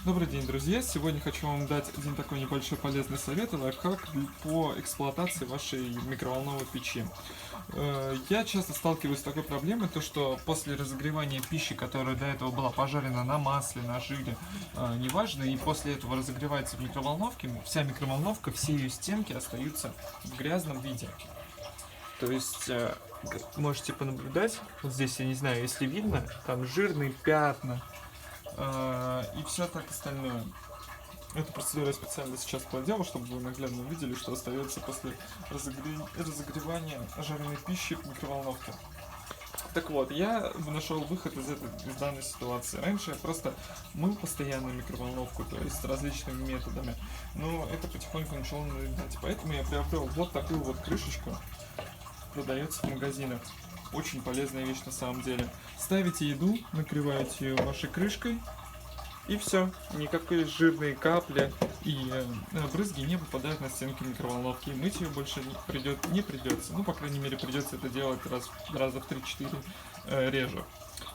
Добрый день, друзья! Сегодня хочу вам дать один такой небольшой полезный совет и лайфхак по эксплуатации вашей микроволновой печи. Я часто сталкиваюсь с такой проблемой, то что после разогревания пищи, которая до этого была пожарена на масле, на жире, неважно, и после этого разогревается в микроволновке, вся микроволновка, все ее стенки остаются в грязном виде. То есть, можете понаблюдать, вот здесь, я не знаю, если видно, там жирные пятна, и все так остальное. Эту процедуру я специально сейчас проделал, чтобы вы наглядно увидели, что остается после разогревания жареной пищи в микроволновке. Так вот, я нашел выход из данной ситуации. Раньше я просто мыл постоянно микроволновку, то есть различными методами, но это потихоньку начало надоедать. Поэтому я приобрел вот такую вот крышечку, продается в магазинах. Очень полезная вещь на самом деле. Ставите еду, накрываете ее вашей крышкой, и все. Никакой жирные капли и брызги не попадают на стенки микроволновки. И мыть ее больше не придется. Ну, по крайней мере, придется это делать раза в 3-4 реже.